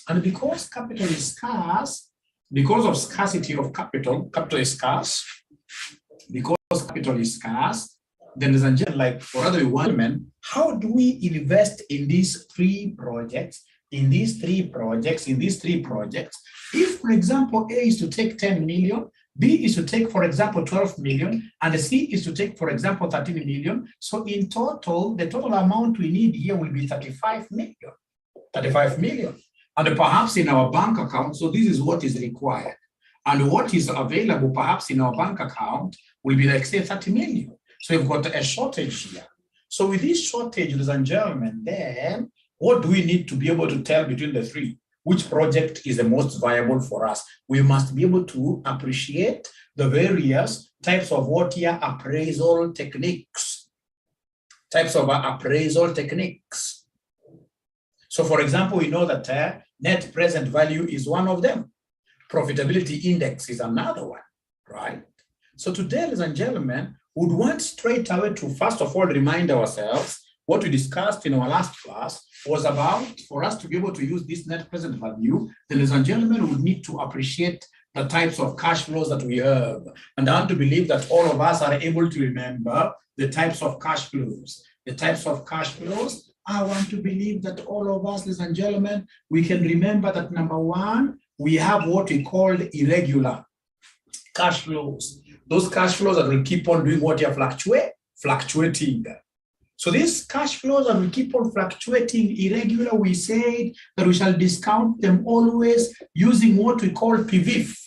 And because capital is scarce, because of scarcity of capital, capital is scarce, because capital is scarce, then there's a like for other women, how do we invest in these three projects, in these three projects? If, for example, A is to take 10 million, B is to take, for example, 12 million, and C is to take, for example, 13 million. So in total, the total amount we need here will be 35 million. 35 million. And perhaps in our bank account, so this is what is required. And what is available perhaps in our bank account will be like, say, 30 million. So we've got a shortage here. So with this shortage, ladies and gentlemen, then what do we need to be able to tell between the three? Which project is the most viable for us? We must be able to appreciate the various types of what here appraisal techniques. Types of appraisal techniques. So for example, we know that net present value is one of them. Profitability index is another one, right? So today, ladies and gentlemen, we would want straight away to first of all remind ourselves what we discussed in our last class was about for us to be able to use this net present value, then ladies and gentlemen, we would need to appreciate the types of cash flows that we have. And I want to believe that all of us are able to remember the types of cash flows. The types of cash flows, I want to believe that all of us, ladies and gentlemen, we can remember that number one, we have what we call irregular cash flows. Those cash flows that will keep on doing what you fluctuating. So these cash flows that will keep on fluctuating irregular, we said that we shall discount them always using what we call PVIF.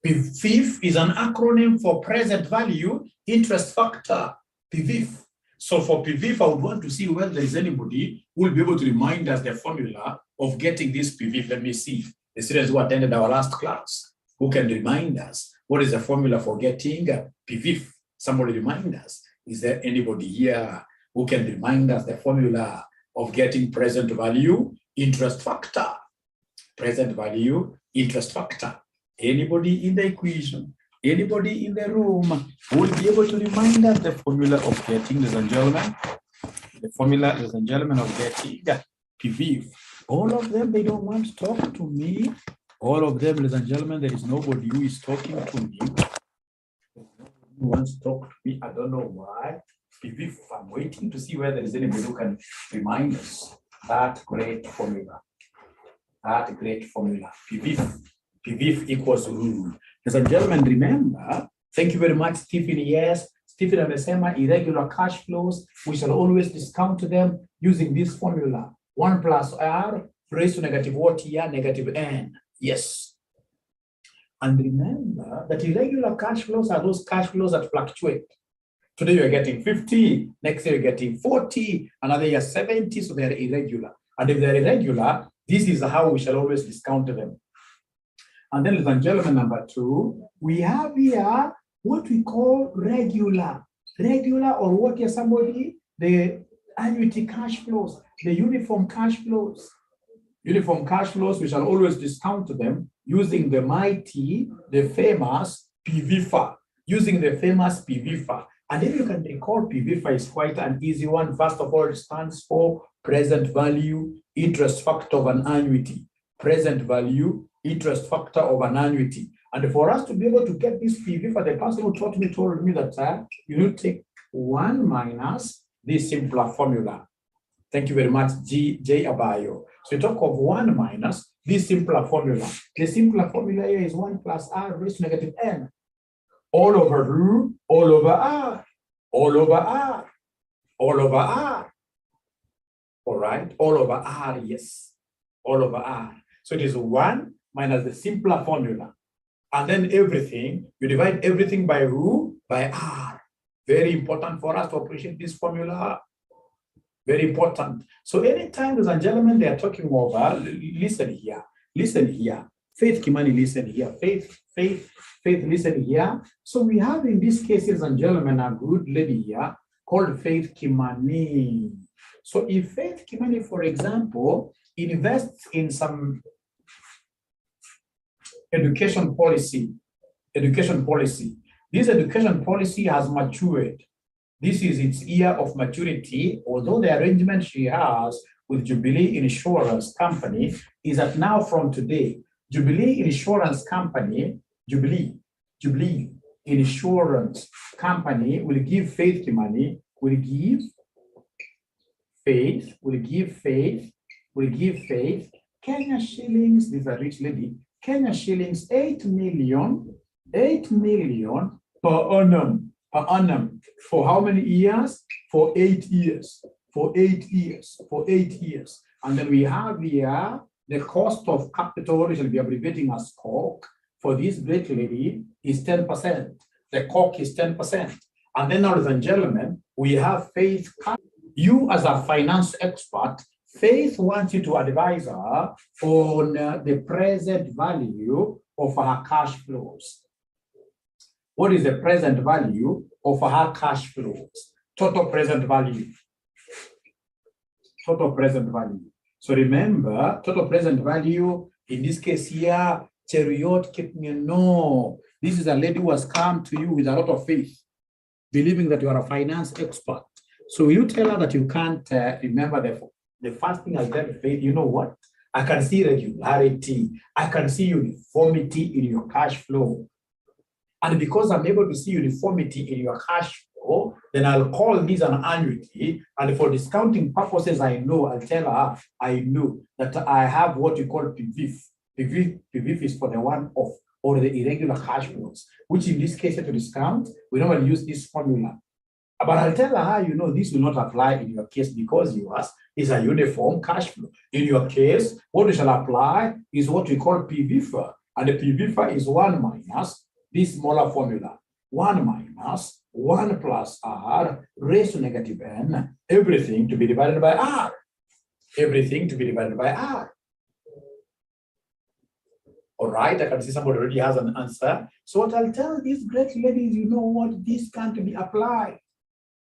PVIF is an acronym for present value interest factor, PVIF. So for PVIF, I would want to see whether there is anybody who will be able to remind us the formula of getting this PVIF. Let me see. The students who attended our last class, who can remind us what is the formula for getting PVIF? Somebody remind us. Is there anybody here who can remind us the formula of getting present value interest factor? Present value interest factor. Anybody in the equation? Anybody in the room who will be able to remind us the formula of getting, ladies and gentlemen, the formula, ladies and gentlemen, of getting PVIF? All of them, they don't want to talk to me. All of them, ladies and gentlemen, there is nobody who is talking to me. Who wants to talk to me? I don't know why. PVIF, I'm waiting to see whether there is anybody who can remind us that great formula. That great formula. PVIF. PVIF equals rule. Ladies and gentlemen, remember, thank you very much, Stephen. Yes, Stephen amesema irregular cash flows, we shall always discount them using this formula. 1 plus R raised to negative what here? Negative N. Yes. And remember that irregular cash flows are those cash flows that fluctuate. Today you're getting 50, next year you're getting 40, another year 70, so they're irregular. And if they're irregular, this is how we shall always discount them. And then, ladies and gentlemen, number two, we have here what we call regular. Regular, or what here somebody, the annuity cash flows, the uniform cash flows. Uniform cash flows, we shall always discount them using the mighty, the famous PVIFA, using the famous PVIFA. And if you can recall, PVIFA is quite an easy one. First of all, it stands for present value interest factor of an annuity. Present value interest factor of an annuity. And for us to be able to get this PVIFA, the person who taught me told me that you need to take 1 minus this simpler formula. Thank you very much, J. Abayo. So we talk of 1 minus this simpler formula. The simpler formula here is 1 plus R raised to negative N. All over R, all over R, all over R, all over R. All right, all over R, yes, all over R. So it is 1 minus the simpler formula. And then everything, you divide everything by who? By R. Very important for us to appreciate this formula. Very important. So anytime, ladies and gentlemen, they are talking over, listen here. Faith Kimani, listen here. Faith, listen here. So we have in this case, ladies and gentlemen, a good lady here called Faith Kimani. So if Faith Kimani, for example, invests in some education policy, this education policy has matured. This is its year of maturity, although the arrangement she has with Jubilee Insurance Company is that now from today, Jubilee Insurance Company, Jubilee Insurance Company will give Faith the money, will give Faith Kenya shillings, this is a rich lady, Kenya shillings 8 million per annum. For how many years? For 8 years. For 8 years. And then we have here the cost of capital, which will be abbreviating as COC, for this great lady is 10%. The COC is 10%. And then, ladies and gentlemen, we have Faith. You as a finance expert, Faith wants you to advise her on the present value of her cash flows. What is the present value of her cash flows? Total present value. Total present value. So remember, total present value, in this case here, Cheriot no. This is a lady who has come to you with a lot of faith, believing that you are a finance expert. So you tell her that you can't remember the first thing I'll tell Faith, you know what? I can see regularity. I can see uniformity in your cash flow. And because I'm able to see uniformity in your cash flow, then I'll call this an annuity. And for discounting purposes, I'll tell her, I know that I have what you call PVIF. PVIF is for the one-off or the irregular cash flows, which in this case, to discount, we normally use this formula. But I'll tell her, you know, this will not apply in your case because yours is a uniform cash flow. In your case, what we shall apply is what we call PVIF. And the PVIF is 1 minus this smaller formula. 1 minus 1 plus R raised to negative N, everything to be divided by R. Everything to be divided by R. All right, I can see somebody already has an answer. So what I'll tell these great ladies, you know what, this can't be applied.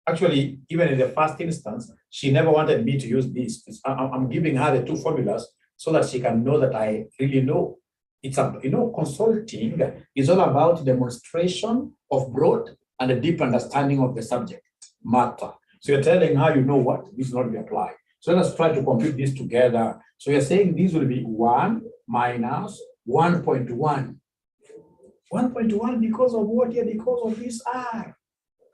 Actually, even in the first instance, she never wanted me to use this. I'm giving her the two formulas so that she can know that I really know. It's consulting is all about demonstration of broad and a deep understanding of the subject matter. So you're telling her, you know what, this will not be applied. So let's try to compute this together. So you're saying this will be 1 minus 1.1. 1.1 because of what here? Because of this R.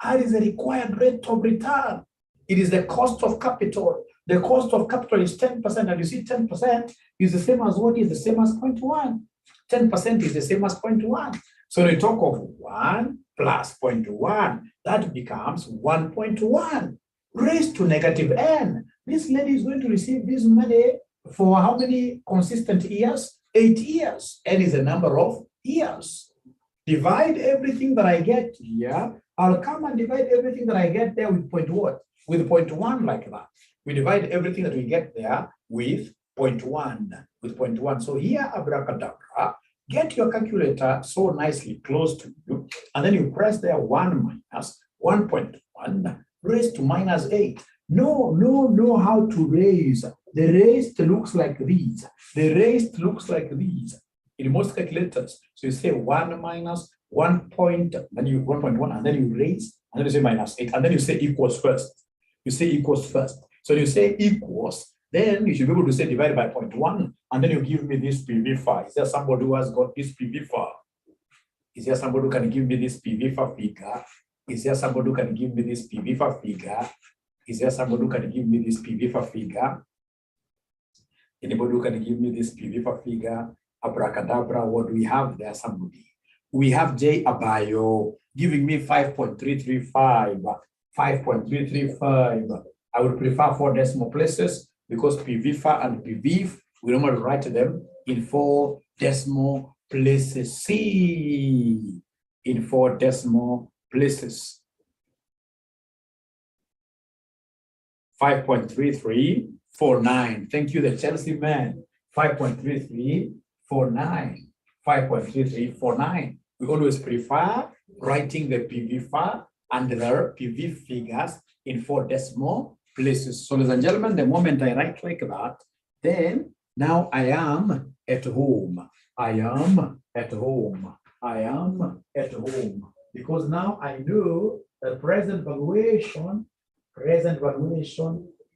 R is the required rate of return. It is the cost of capital. The cost of capital is 10%, and you see 10% is the same as what is the same as 0.1. 10% is the same as 0.1. So we talk of 1 plus 0.1, that becomes 1.1 raised to negative N. This lady is going to receive this money for how many consistent years? 8 years. N is the number of years. Divide everything that I get here. I'll come and divide everything that I get there with point what? With 0.1 like that. We divide everything that we get there with 0.1. With 0.1. So here, abracadabra, get your calculator so nicely close to you, and then you press there 1 minus 1.1 raised to minus 8. Know how to raise. The raised looks like these. The raised looks like these in most calculators. So you say 1 minus 1 point, then you 1.1, and then you raise, and then you say minus 8, and then you say equals first. You say equals first. So you say equals, then you should be able to say divided by 0.1, and then you give me this PV5. Is there somebody who has got this PV5? Is there somebody who can give me this PV5 figure? Is there somebody who can give me this PV5 figure? Is there somebody who can give me this PV5 figure? Anybody who can give me this PV5 figure? Abracadabra, what do we have there? Somebody. We have J Abayo giving me 5.335. 5.335. I would prefer 4 decimal places because PVFA and PVF, we normally write them in 4 decimal places. C in 4 decimal places. 5.3349. Thank you, the Chelsea man. 5.3349. 5.3349. We always prefer writing the PVFA and the PV figures in 4 decimal places. So, ladies and gentlemen, the moment I write like that, then now I am at home. I am at home. I am at home. Because now I know that present valuation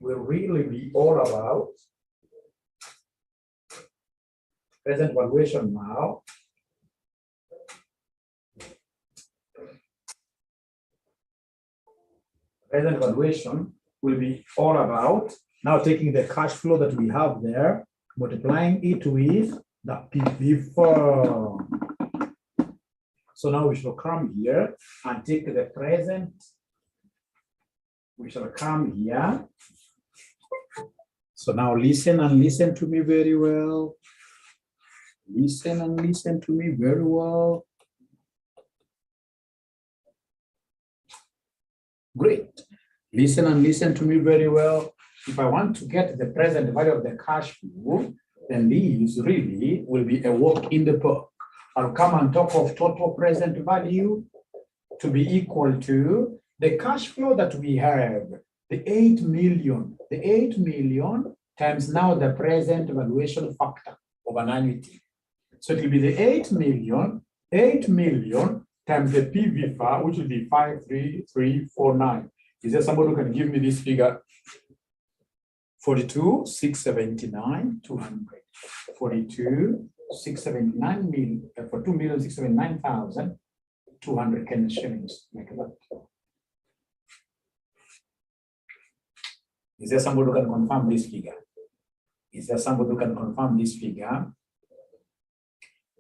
will really be all about present valuation now. Present valuation will be all about now taking the cash flow that we have there, multiplying it with the PV firm. So now we shall come here and take the present. We shall come here. So now listen and listen to me very well. Listen and listen to me very well. Great. Listen and listen to me very well. If I want to get the present value of the cash flow, then these really will be a walk in the park. I'll come on top of total present value to be equal to the cash flow that we have, the 8 million. The 8 million times now the present valuation factor of an annuity. So it will be the 8 million times the PV far, which will be 53349. Is there somebody who can give me this figure? 42,679, 200. 42,679 million for 2,679,200 Kenyan shillings, like that. Is there somebody who can confirm this figure? Is there somebody who can confirm this figure?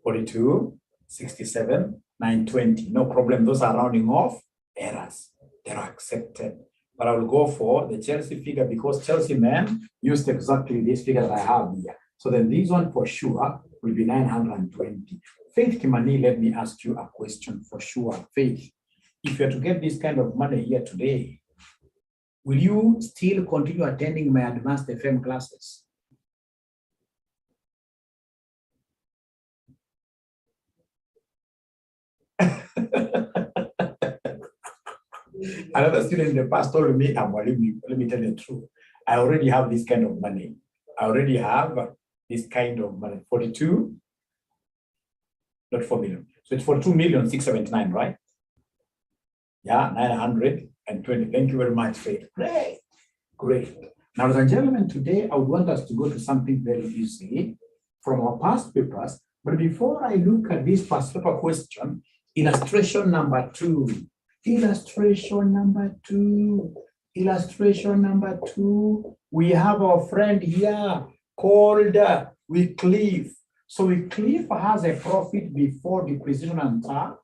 42,67,920. No problem. Those are rounding off errors. They are accepted. But I will go for the Chelsea figure because Chelsea men used exactly this figure that I have here. So then this one for sure will be 920. Faith Kimani, let me ask you a question for sure. Faith, if you're to get this kind of money here today, will you still continue attending my advanced FM classes? Another student in the past told me, let me tell you the truth. I already have this kind of money. I already have this kind of money. 42, not 4 million. So it's for 2,679,000, right? Yeah, 920. Thank you very much, Faith. Great. Great. Now, ladies and gentlemen, today I want us to go to something very easy from our past papers. But before I look at this past paper question, illustration number 2. Illustration number 2. Illustration number 2. We have our friend here called Wycliffe. So Wycliffe has a profit before depreciation and tax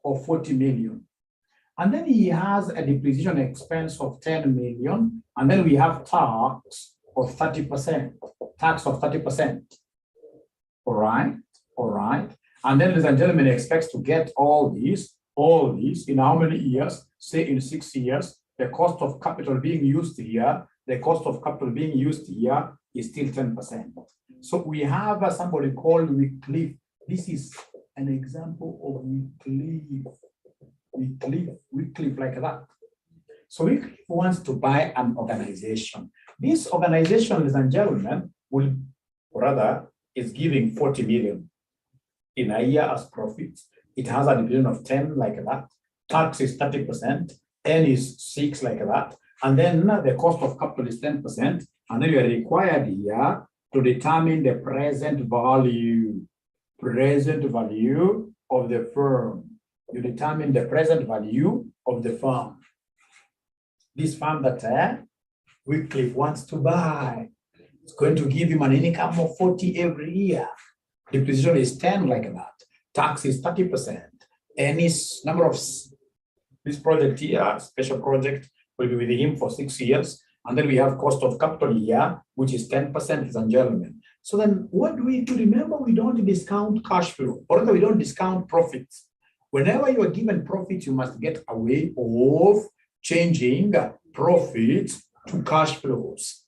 of 40 million. And then he has a depreciation expense of 10 million. And then we have tax of 30%. Tax of 30%. All right. All right. And then, ladies and gentlemen, he expects to get all these in how many years? Say in 6 years. The cost of capital being used here, is still 10%. So we have somebody called Wycliffe. This is an example of Wycliffe like that. So Wycliffe wants to buy an organization. This organization, ladies and gentlemen, is giving 40 million in a year as profits. It has a dividend of 10 like that. Tax is 30%. N is 6 like that. And then the cost of capital is 10%. And then you are required here to determine the present value of the firm. You determine the present value of the firm. This firm that Wycliffe wants to buy, it's going to give him an income of 40 every year. Depreciation is 10 like that. Tax is 30%. Any number of this project here, special project, will be with him for 6 years. And then we have cost of capital here, which is 10%, ladies and gentlemen. So then what do we do? Remember, we don't discount cash flow, or we don't discount profits. Whenever you are given profits, you must get a way of changing profits to cash flows.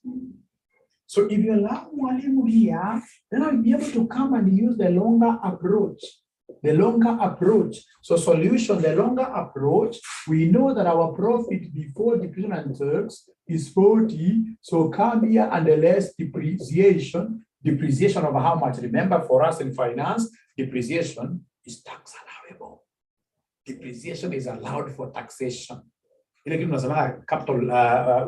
So if you allow Mwalimu here, then I'll be able to come and use the longer approach. The longer approach. So solution, the longer approach, we know that our profit before depreciation and tax is 40. So come here and the less depreciation. Depreciation of how much? Remember, for us in finance, depreciation is tax allowable. Depreciation is allowed for taxation. ile kitu tunasema capital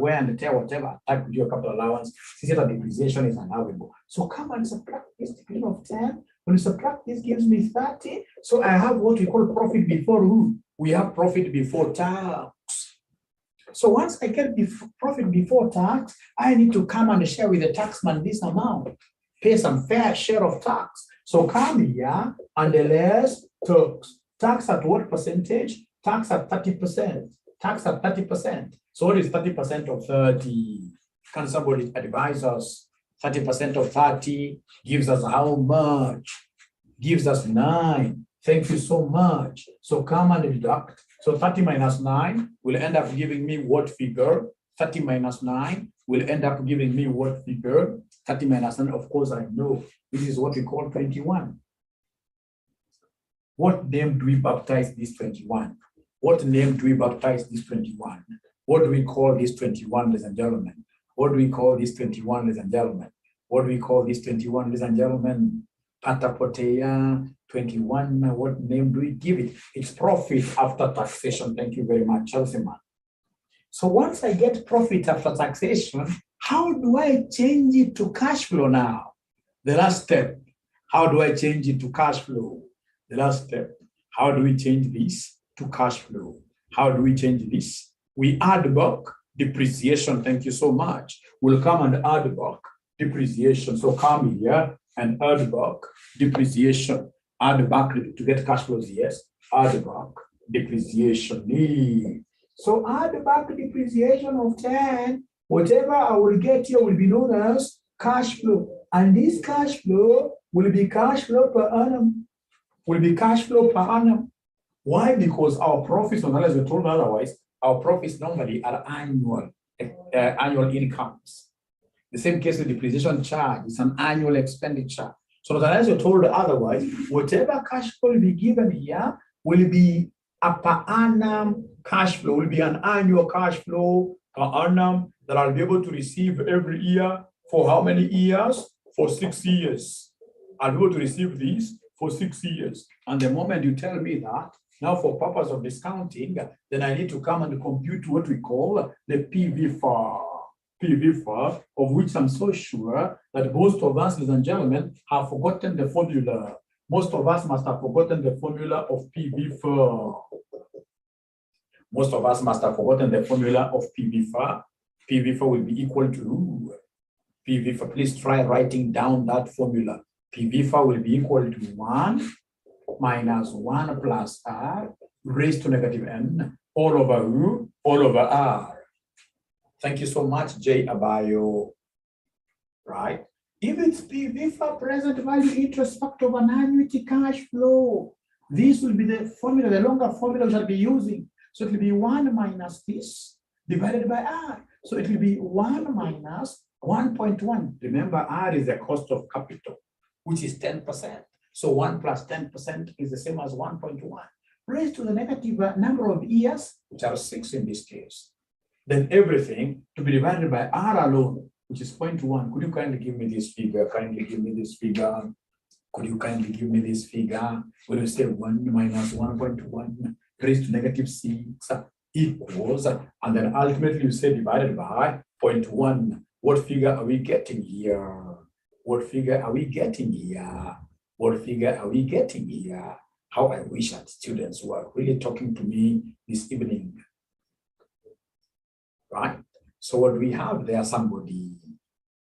wear and tear, whatever type of your capital allowance, since the depreciation is allowable. So come and subtract this degree of 10. When you subtract this, gives me 30. So I have what we call profit before who? We have profit before tax. So once I get profit before tax, I need to come and share with the taxman this amount, pay some fair share of tax. So come here and less tax. Tax at what percentage? Tax at 30%. Tax at 30%. So what is 30% of 30? Can somebody advise us? 30% of 30 gives us how much? Gives us 9. Thank you so much. So come and deduct. So 30 minus 9 will end up giving me what figure? 30 minus 9 will end up giving me what figure? 30 minus 9, of course, I know. This is what we call 21. What name do we baptize this 21? What name do we baptize this 21? What do we call this 21, ladies and gentlemen? What do we call this 21, ladies and gentlemen? What do we call this 21, ladies and gentlemen? Patapotea 21. What name do we give it? It's profit after taxation. Thank you very much, Chelsea man. So once I get profit after taxation, how do I change it to cash flow now? The last step. How do I change it to cash flow? The last step. How do we change this to cash flow? How do we change this? We add back depreciation. Thank you so much. We'll come and add back depreciation. So come here and add back depreciation. Add back to get cash flows. Yes. Add back depreciation. So add back depreciation of 10. Whatever I will get here will be known as cash flow. And this cash flow will be cash flow per annum. Will be cash flow per annum. Why? Because our profits, unless we're told otherwise, our profits normally are annual incomes. The same case with depreciation charge, it's an annual expenditure. So unless you're told otherwise, whatever cash flow will be given here will be a per annum cash flow, will be an annual cash flow per annum that I'll be able to receive every year. For how many years? For 6 years. I'll be able to receive these for 6 years. And the moment you tell me that, now for purpose of discounting, then I need to come and compute what we call the PV4. PV4, of which I'm so sure that most of us, ladies and gentlemen, have forgotten the formula. Most of us must have forgotten the formula of PV4. Most of us must have forgotten the formula of PV4. PV4 will be equal to PV4. Please try writing down that formula. PV4 will be equal to 1 minus 1 plus R raised to negative N all over U, all over R. Thank you so much, J. Abayo. Right? If it's PV4 present value interest factor of an annuity cash flow, this will be the formula, the longer formula we shall be using. So it will be 1 minus this divided by R. So it will be 1 minus 1.1. Remember, R is the cost of capital, which is 10%. So 1 plus 10% is the same as 1.1. Raised to the negative number of years, which are 6 in this case. Then everything to be divided by R alone, which is 0.1. Could you kindly give me this figure? Kindly give me this figure. Could you kindly give me this figure? When you say 1 minus 1.1 raised to negative 6 equals, and then ultimately you say divided by 0.1. What figure are we getting here? What figure are we getting here? What figure are we getting here? How I wish that students were really talking to me this evening. Right? So what do we have there, somebody?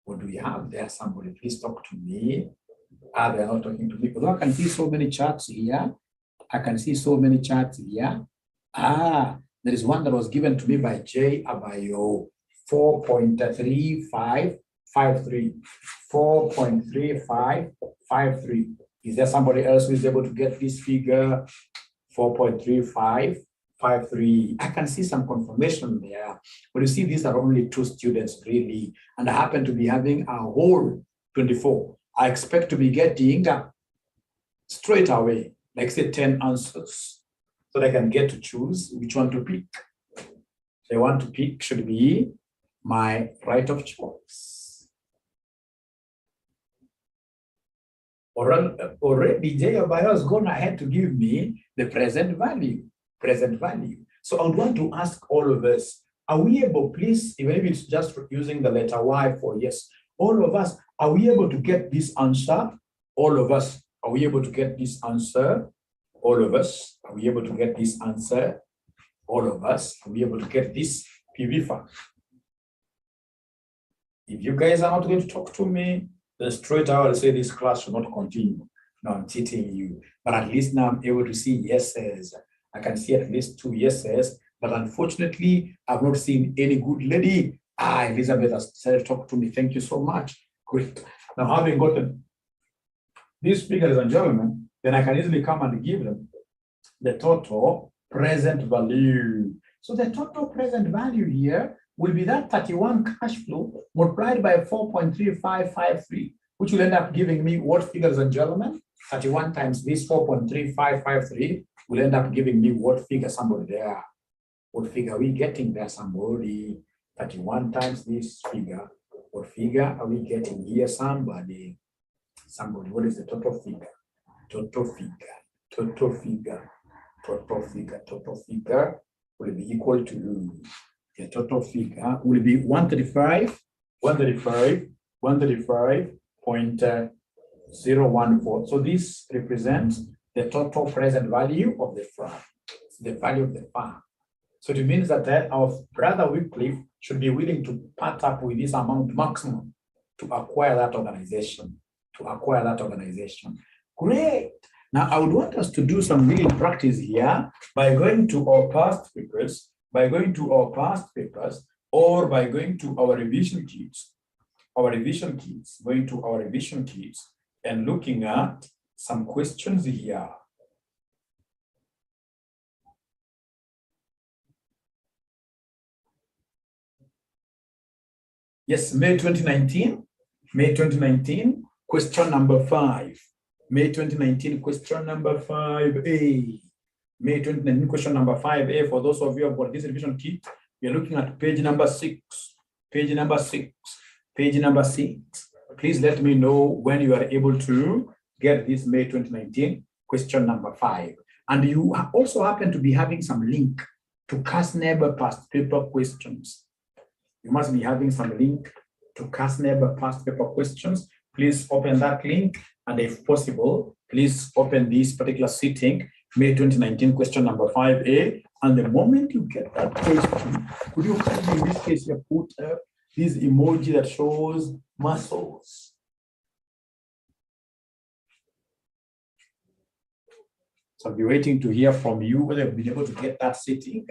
What do we have there, somebody? Please talk to me. They're not talking to me. Although I can see so many charts here. I can see so many charts here. There is one that was given to me by J. Abayo, 4.3553. 4.3553. Is there somebody else who is able to get this figure? 4.3553. I can see some confirmation there. But you see, these are only 2 students really, and I happen to be having a whole 24. I expect to be getting straight away, like say 10 answers, so that I can get to choose which one to pick. The one to pick should be my right of choice. Already, J. Abayo has gone ahead to give me the present value. Present value. So I would want to ask all of us, are we able, please, even if it's just using the letter Y for yes, all of us, are we able to get this answer? All of us, are we able to get this answer? All of us, are we able to get this answer? All of us, are we able to get this PV fact? If you guys are not going to talk to me, then straight out I'll say this class should not continue. No, I'm cheating you. But at least now I'm able to see yeses. I can see at least 2 yeses. But unfortunately, I've not seen any good lady. Elizabeth has decided to talk to me. Thank you so much. Great. Now, having gotten these figures and gentlemen, then I can easily come and give them the total present value. So the total present value here will be that 31 cash flow multiplied by 4.3553, which will end up giving me what figures and gentlemen? 31 times this 4.3553 will end up giving me what figure, somebody there? What figure are we getting there, somebody? 31 times this figure. What figure are we getting here, somebody? Somebody, what is the total figure? Total figure, total figure, total figure, total figure will be equal to the total figure will be 135.014. So this represents the total present value of the firm. It's the value of the firm. So it means that our brother Wycliffe should be willing to part up with this amount maximum to acquire that organization. Great. Now I would want us to do some real practice here by going to our past papers, or by going to our revision kits, and looking at some questions here. Yes, May 2019, question number 5. May 2019, question number 5A. May 2019, question number 5A. For those of you who have got this revision kit, we are looking at page number 6. Please let me know when you are able to get this May 2019, question number 5. And you also happen to be having some link to CASNEB past paper questions. You must be having some link to CASNEB past paper questions. Please open that link, and if possible, please open this particular sitting, May 2019, question number 5A. And the moment you get that page, could you kindly, in this case, you put this emoji that shows muscles. So I'll be waiting to hear from you whether you've been able to get that sitting.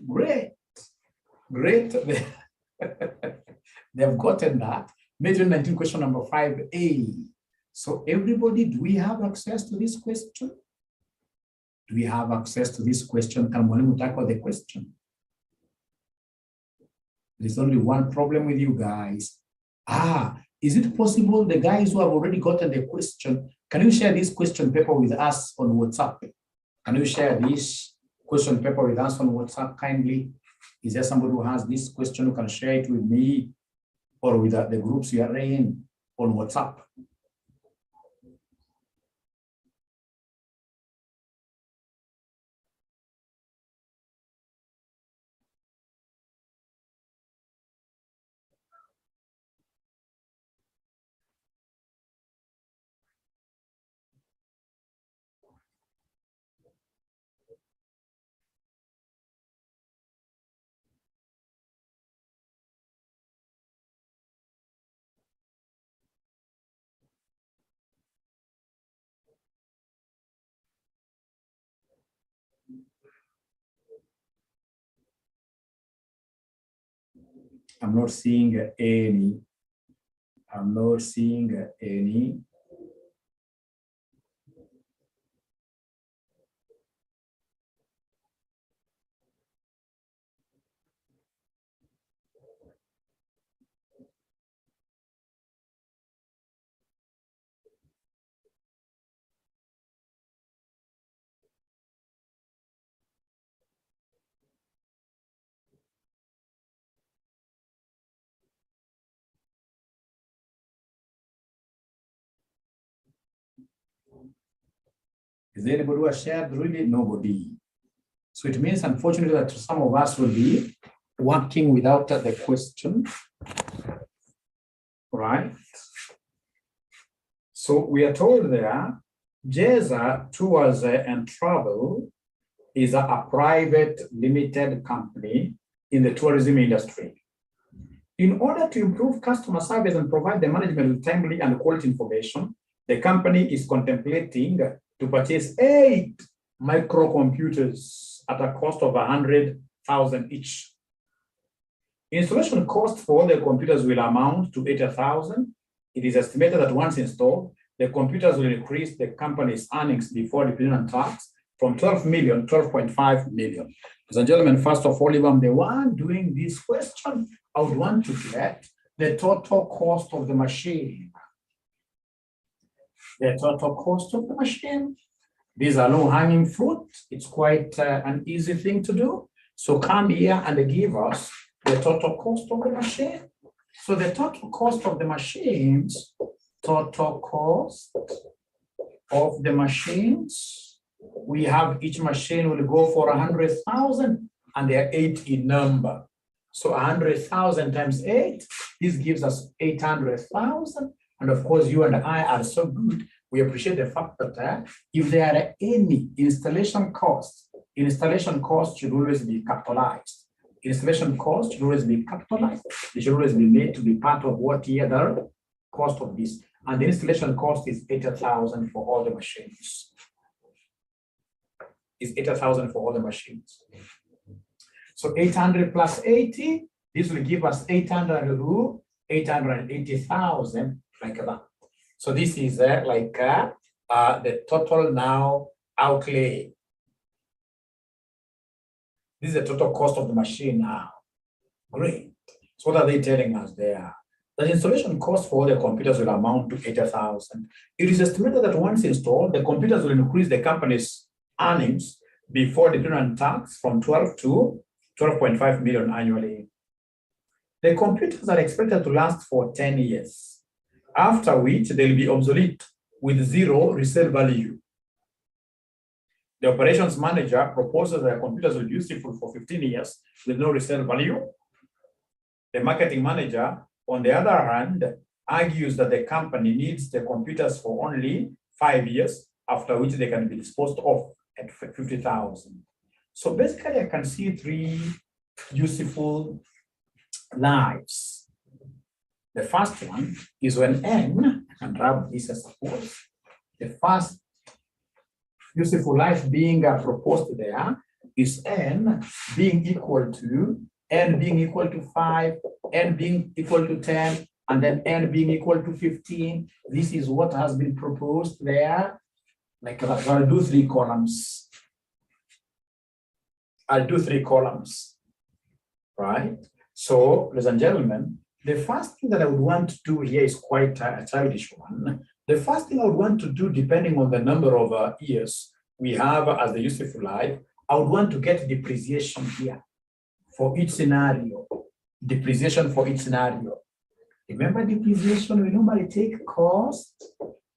Great. They've gotten that. May 2019, question number 5A. So everybody, do we have access to this question? Do we have access to this question? Can we tackle the question? There's only one problem with you guys. Is it possible the guys who have already gotten the question, can you share this question paper with us on WhatsApp? Can you share this question paper with us on WhatsApp kindly? Is there somebody who has this question who can share it with me or with the groups you are in on WhatsApp? I'm not seeing any. I'm not seeing any. Is there anybody who has shared? Really, nobody. So it means, unfortunately, that some of us will be working without the question, right? So we are told there, JESA Tours and Travel is a private limited company in the tourism industry. In order to improve customer service and provide the management with timely and quality information, the company is contemplating to purchase 8 microcomputers at a cost of 100,000 each. Installation cost for the computers will amount to 80,000. It is estimated that once installed, the computers will increase the company's earnings before dependent tax from 12 million, 12.5 million. Ladies and gentlemen, first of all, if I'm the one doing this question, I would want to get the total cost of the machine. The total cost of the machine. These are low-hanging fruit. It's quite an easy thing to do. So come here and give us the total cost of the machine. So the total cost of the machines, total cost of the machines, we have each machine will go for 100,000 and they are 8 in number. So 100,000 times 8, this gives us 800,000. And of course, you and I are so good. We appreciate the fact that if there are any installation costs should always be capitalized. Installation costs should always be capitalized. They should always be made to be part of what year the cost of this. And the installation cost is 80,000 for all the machines. Is 80,000 for all the machines. So 800 plus 80, this will give us 880,000 like that. So this is the total now outlay. This is the total cost of the machine now. Great. So what are they telling us there? The installation cost for the computers will amount to 80,000. It is estimated that once installed, the computers will increase the company's earnings before dependent tax from 12 to 12.5 million annually. The computers are expected to last for 10 years, after which they'll be obsolete with 0 resale value. The operations manager proposes that the computers will be useful for 15 years with no resale value. The marketing manager, on the other hand, argues that the company needs the computers for only 5 years, after which they can be disposed of at 50,000. So basically, I can see 3 useful lives. The first one is when N, I can grab this as suppose, the first useful life being proposed there is N being equal to 5, N being equal to 10, and then N being equal to 15. This is what has been proposed there. Like I'll do 3 columns. I'll do 3 columns, right? So, ladies and gentlemen, The first thing that I would want to do here is quite a childish one. The first thing I would want to do, depending on the number of years we have as the useful life, I would want to get depreciation here for each scenario. Depreciation for each scenario. Remember depreciation, we normally take cost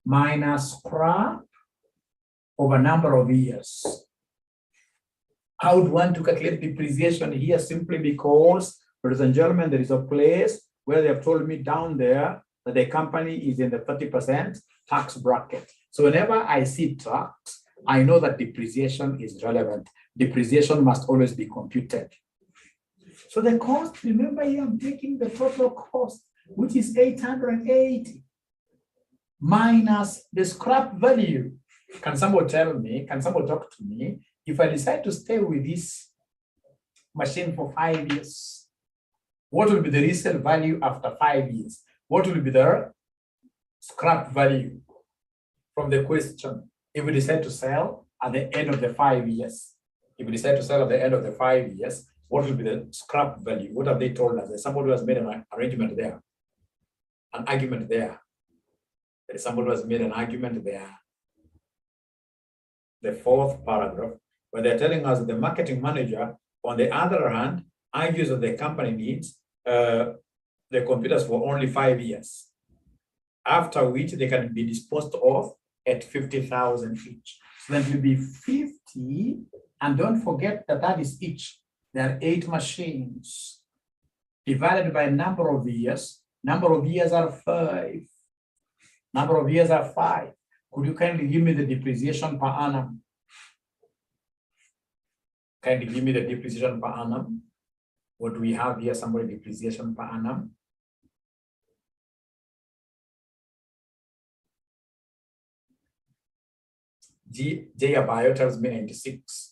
minus scrap over number of years. I would want to calculate depreciation here simply because, ladies and gentlemen, there is a place where they have told me down there that the company is in the 30% tax bracket. So whenever I see tax, I know that depreciation is relevant. Depreciation must always be computed. So the cost, remember here, I'm taking the total cost, which is 880, minus the scrap value. Can someone tell me, can someone talk to me, if I decide to stay with this machine for 5 years, what will be the resale value after 5 years? What will be the scrap value from the question? If we decide to sell at the end of the 5 years, if we decide to sell at the end of the 5 years, what will be the scrap value? What have they told us? There's somebody who has made an arrangement there, an argument there. There is somebody who has made an argument there. The fourth paragraph, where they're telling us that the marketing manager, on the other hand, argues that the company needs the computers for only 5 years, after which they can be disposed of at 50,000 each. So that will be 50, and don't forget that that is each. There are 8 machines divided by number of years. Number of years are 5. Number of years are 5. Could you kindly give me the depreciation per annum? Kindly give me the depreciation per annum. What do we have here? Somebody depreciation per annum. J Abayo tells me 96.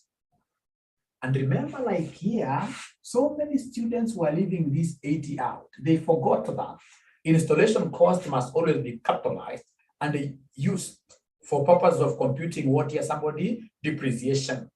And remember, like here, so many students were leaving this 80 out. They forgot that installation cost must always be capitalized and used for purpose of computing what here, somebody depreciation.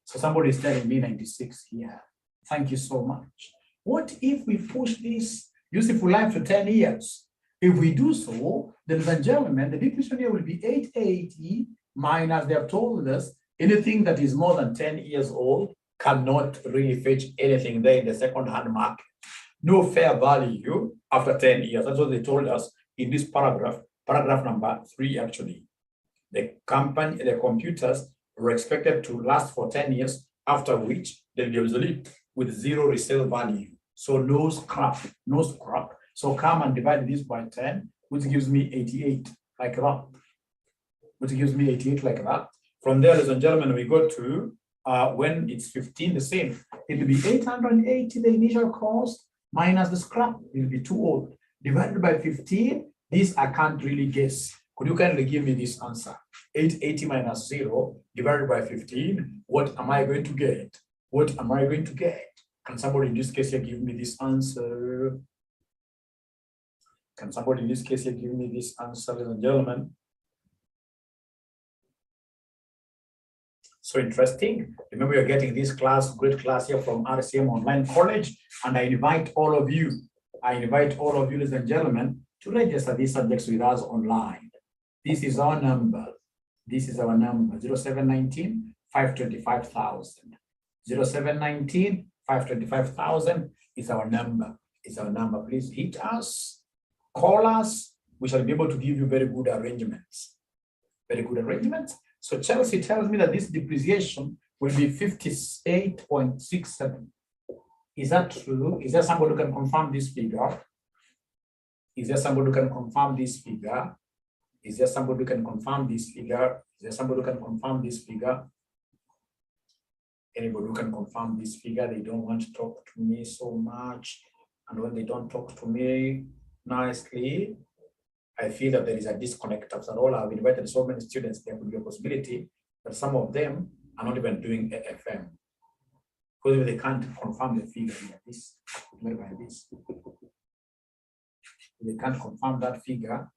So somebody is telling me 96 here. Thank you so much. What if we push this useful life to 10 years? If we do so, ladies and gentlemen, the depreciation here will be 880 minus, they have told us, anything that is more than 10 years old cannot really fetch anything there in the second-hand market. No fair value after 10 years. That's what they told us in this paragraph, paragraph number 3, actually. The company, the computers were expected to last for 10 years, after which they'll be obsolete with 0 resale value. So no scrap, no scrap. So come and divide this by 10, which gives me 88, like that. Which gives me 88 like that. From there, ladies and gentlemen, we go to when it's 15, the same. It will be 880, the initial cost, minus the scrap. It will be too old. Divided by 15, this I can't really guess. Could you kindly give me this answer? 880 minus 0 divided by 15. What am I going to get? What am I going to get? Can somebody in this case here give me this answer? Can somebody in this case here give me this answer, ladies and gentlemen? So interesting. Remember, you're getting this class, great class here from RCM Online College, and I invite all of you, ladies and gentlemen, to register these subjects with us online. This is our number. This is our number, 0719 525,000. 0719 525,000 is our number. It's our number. Please hit us, call us. We shall be able to give you very good arrangements. Very good arrangements. So Chelsea tells me that this depreciation will be 58.67. Is that true? Is there somebody who can confirm this figure? Is there somebody who can confirm this figure? Is there somebody who can confirm this figure? Is there somebody who can confirm this figure? Anybody who can confirm this figure? They don't want to talk to me so much. And when they don't talk to me nicely, I feel that there is a disconnect. After all, I've invited so many students, there could be a possibility that some of them are not even doing AFM. Because they can't confirm the figure like this, like this. They can't confirm that figure.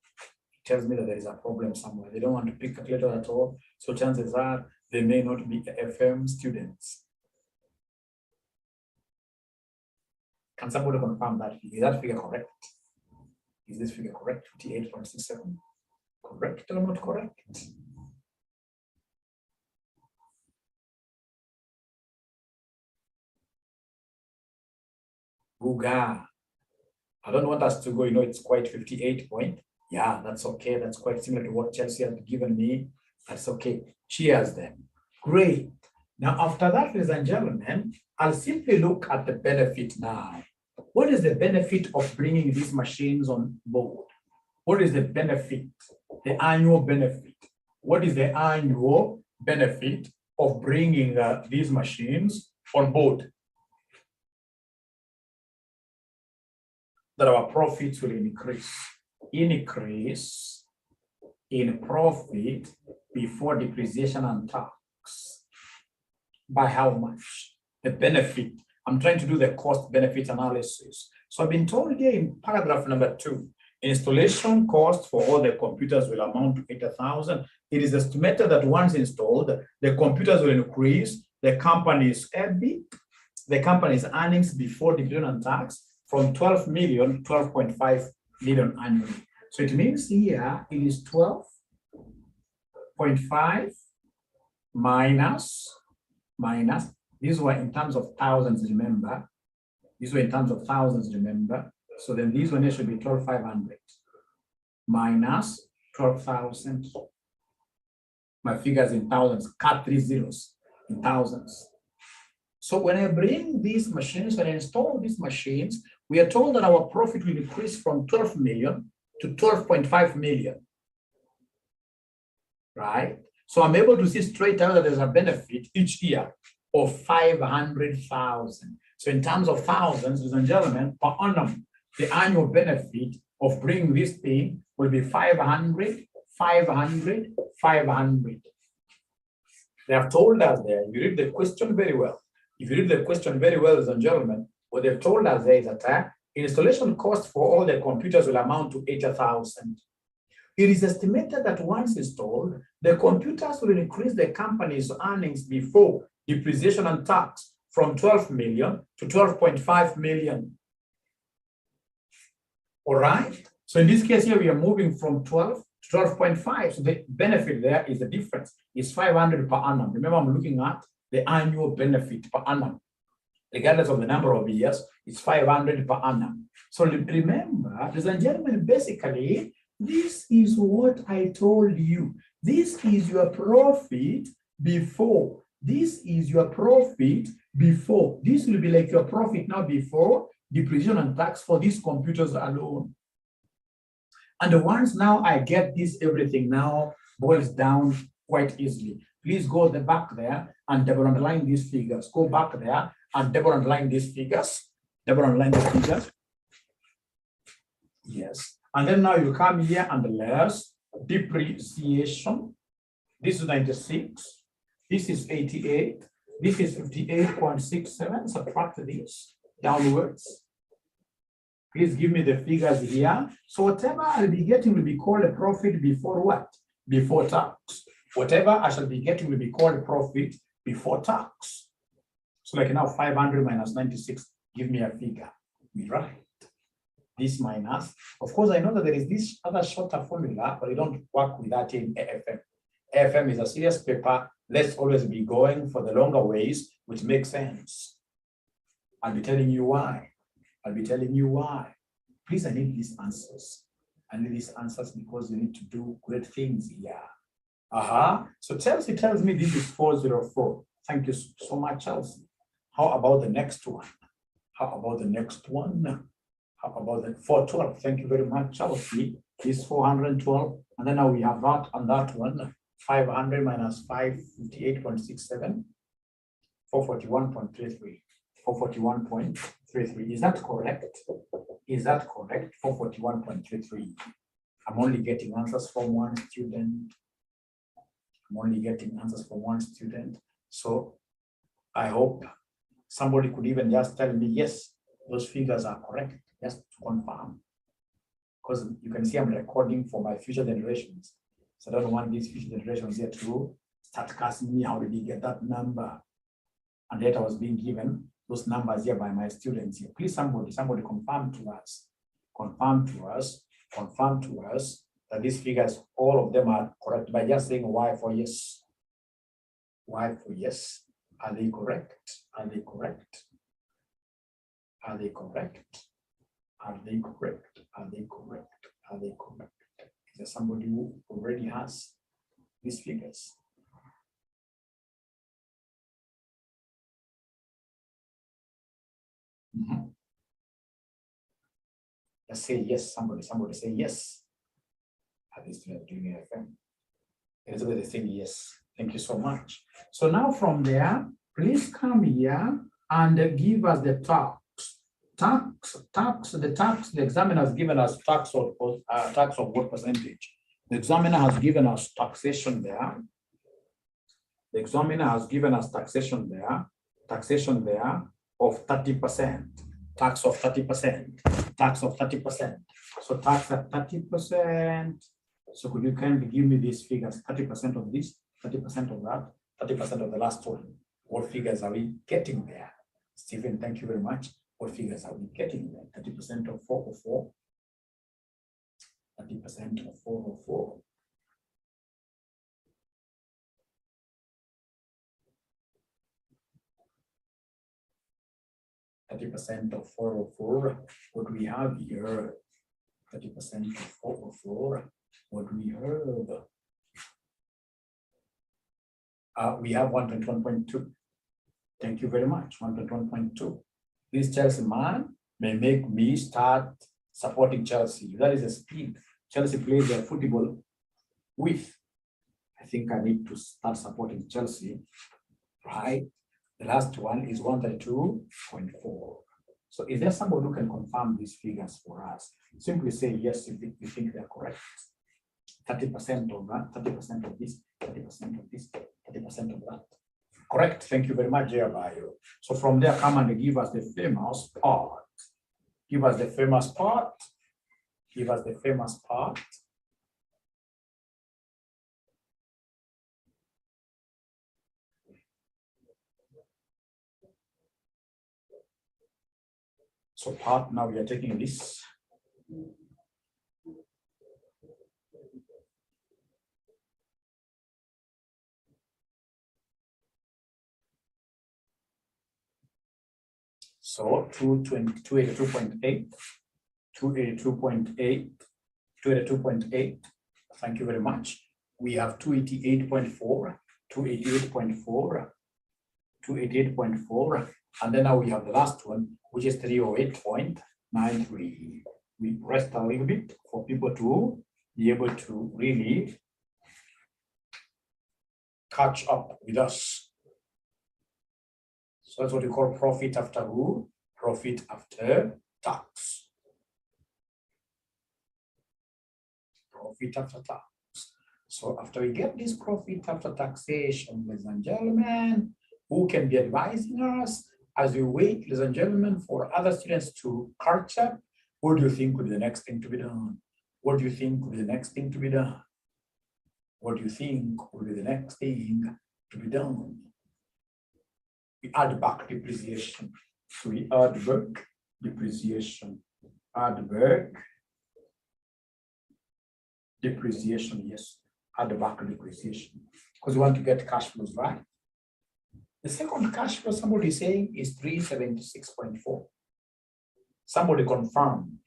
It tells me that there is a problem somewhere. They don't want to pick a calculator at all. So chances are they may not be AFM students. Can somebody confirm that? Is that figure correct? Is this figure correct? 58.67. Correct or not correct? Google. I don't want us to go, it's quite 58 point. Yeah, that's okay. That's quite similar to what Chelsea has given me. That's okay. Cheers then. Great. Now, after that, ladies and gentlemen, I'll simply look at the benefit now. What is the benefit of bringing these machines on board? What is the benefit, the annual benefit? What is the annual benefit of bringing these machines on board? That our profits will increase. Increase in profit before depreciation and tax. By how much? The benefit. I'm trying to do the cost benefit analysis. So I've been told here in paragraph number 2, installation cost for all the computers will amount to 80,000. It is estimated that once installed, the computers will increase the company's EBIT, the company's earnings before depreciation and tax from 12 million to 12.5 million annually. So it means here it is 12.5 minus, these were in terms of thousands, remember? These were in terms of thousands, remember? So then these one here should be 12,500 minus 12,000. My figures in thousands, cut 3 zeros in thousands. So when I bring these machines, when I install these machines, we are told that our profit will increase from 12 million to 12.5 million, right? So I'm able to see straight out that there's a benefit each year of 500,000. So in terms of thousands, ladies and gentlemen, per annum, the annual benefit of bringing this thing will be 500, 500, 500. They have told us there, if you read the question very well, ladies and gentlemen, what they've told us there is that installation cost for all the computers will amount to 80,000. It is estimated that once installed, the computers will increase the company's earnings before depreciation and tax from 12 million to 12.5 million. All right. So in this case here, we are moving from 12 to 12.5. So the benefit there is the difference. It's 500 per annum. Remember, I'm looking at the annual benefit per annum. Regardless of the number of years, it's 500 per annum. So remember, ladies and gentlemen, basically, this is what I told you. This is your profit before. This is your profit before. This will be like your profit now before depreciation and tax for these computers alone. And once now I get this, everything now boils down quite easily. Please go the back there and double underline these figures. Go back there and double underline these figures. Double underline these figures. Yes. And then now you come here and less depreciation. This is 96. This is 88. This is 58.67. Subtract this downwards. Please give me the figures here. So whatever I'll be getting will be called a profit before what? Before tax. Whatever I shall be getting will be called a profit before tax. So like now 500 minus 96, give me a figure. We write this minus. Of course, I know that there is this other shorter formula, but I don't work with that in AFM. AFM is a serious paper. Let's always be going for the longer ways, which makes sense. I'll be telling you why. I'll be telling you why. Please, I need these answers. I need these answers because you need to do great things here. So Chelsea tells me this is 404. Thank you so much, Chelsea. How about the next one? How about the next one? How about the 412? Thank you very much, Chelsea. This 412. And then now we have that and that one. 500 minus 558.67. 441.33. 441.33. Is that correct? Is that correct? 441.33. I'm only getting answers from one student. I'm only getting answers from one student. So I hope somebody could even just tell me, yes, those figures are correct, just to confirm. Because you can see I'm recording for my future generations. So I don't want these future generations here to start asking me, how did you get that number? And yet I was being given those numbers here by my students here. Please, somebody confirm to us that these figures, all of them are correct by just saying Y for yes. Y for yes. Are they correct? Are they correct? Are they correct? Are they correct? Are they correct? Are they correct? Is there somebody who already has these figures? Let's say yes. Somebody say yes. At least they're doing FM. Elizabeth is saying yes. Thank you so much. So now from there, please come here and give us the tax. The examiner has given us tax of what percentage? The examiner has given us taxation there. The examiner has given us taxation there of 30%, tax of 30%, tax of 30%. So tax at 30%. So could you kindly give me these figures? 30% of this, 30% of that, 30% of the last one. What figures are we getting there? Stephen, thank you very much. What figures are we getting there? 30% of 404. 30% of 404. of 404. What do we have here? 30% of 404. What do we have? We have 121.2. Thank you very much. 121.2. This Chelsea man may make me start supporting Chelsea. That is the speed Chelsea plays their football with. I think I need to start supporting Chelsea, right? The last one is 132.4. So is there somebody who can confirm these figures for us? Simply say yes if you think they're correct. 30% of that, 30% of this, 30% of this, 30% of that. Correct. Thank you very much, Bio. So from there, come and give us the famous part. Give us the famous part. Give us the famous part. So part, now we are taking this. So 282.8, 282.8, 282.8. Thank you very much. We have 288.4, 288.4, 288.4, and then now we have the last one, which is 308.93. We rest a little bit for people to be able to really catch up with us. So that's what we call profit after who? Profit after tax. Profit after tax. So after we get this profit after taxation, ladies and gentlemen, who can be advising us as we wait, ladies and gentlemen, for other students to catch up? What do you think would be the next thing to be done? What do you think would be the next thing to be done? What do you think would be the next thing to be done? We add back depreciation. So we add back depreciation. Add back depreciation, yes. Add back depreciation. Because we want to get cash flows, right? The second cash flow, somebody is saying, is 376.4. Somebody confirm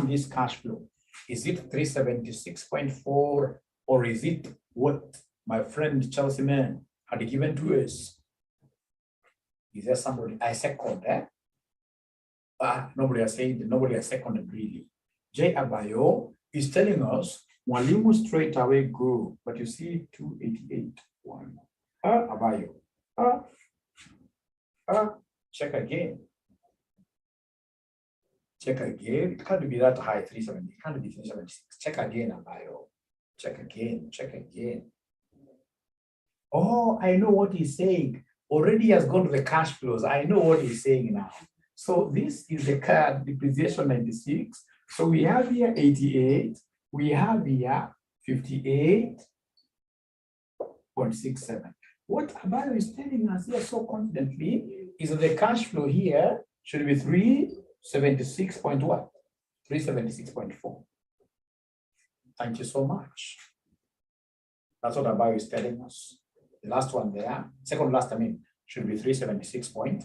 this cash flow. Is it 376.4 or is it what my friend Chelsea man had given to us? Is there somebody? I second, eh? Nobody has said, nobody has seconded really. J. Abayo is telling us Mwalimu straight away grew, but you see 288.1. Abayo. Check again. Check again. It can't be that high, 370. It can't be 376. Check again, Abayo. Check again. Check again. Oh, I know what he's saying. Already has gone to the cash flows. I know what he's saying now. So this is the card depreciation 96. So we have here 88. We have here 58.67. What Abayo is telling us here so confidently is that the cash flow here should be 376 point what? 376.4. Thank you so much. That's what Abayo is telling us. The last one there, second last, I mean, should be 376.4.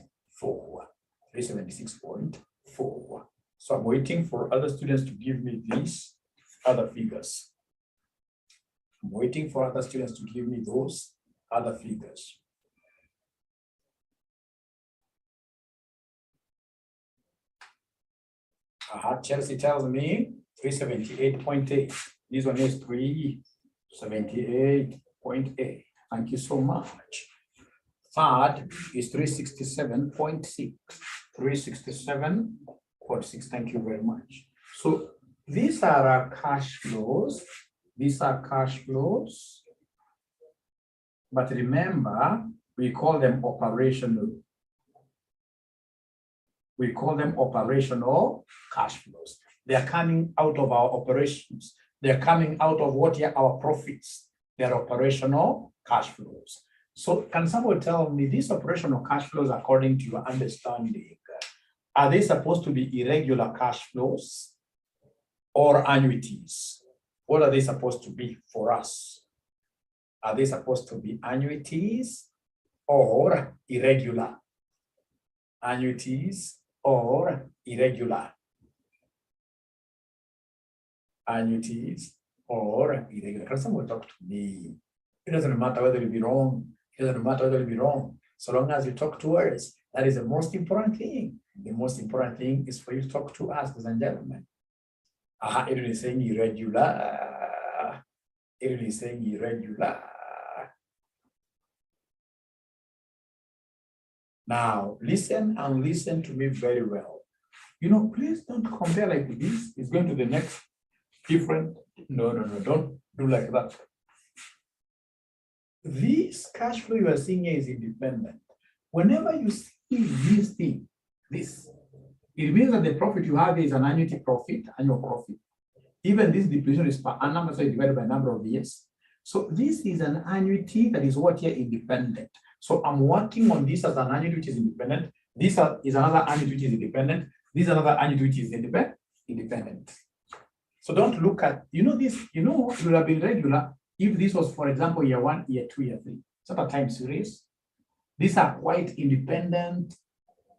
376.4. So I'm waiting for other students to give me these other figures. I'm waiting for other students to give me those other figures. Chelsea tells me 378.8. This one is 378.8. Thank you so much. Third is 367.6. 367.6. Thank you very much. So these are our cash flows. These are cash flows. But remember, we call them operational. We call them operational cash flows. They are coming out of our operations. They are coming out of what are our profits. They are operational cash flows. So can someone tell me these operational cash flows, according to your understanding, are they supposed to be irregular cash flows or annuities? What are they supposed to be for us? Are they supposed to be annuities or irregular? Annuities or irregular? Annuities or irregular? Can someone talk to me? It doesn't matter whether you'll be wrong. It doesn't matter whether you'll be wrong. So long as you talk to us, that is the most important thing. The most important thing is for you to talk to us, ladies and gentlemen. It is saying irregular. It is saying irregular. Now, listen and listen to me very well. You know, please don't compare like this. It's going to the next different. No, don't do like that. This cash flow you are seeing here is independent. Whenever you see this thing, this, it means that the profit you have is an annuity profit, annual profit. Even this depletion is per annum, so divided by number of years. So this is an annuity that is what here independent. So I'm working on this as an annuity which is independent. This is another annuity which is independent. This is another annuity which is independent. So don't look at, this, it would have been regular if this was, for example, year 1, year 2, year 3. It's not a time series. These are quite independent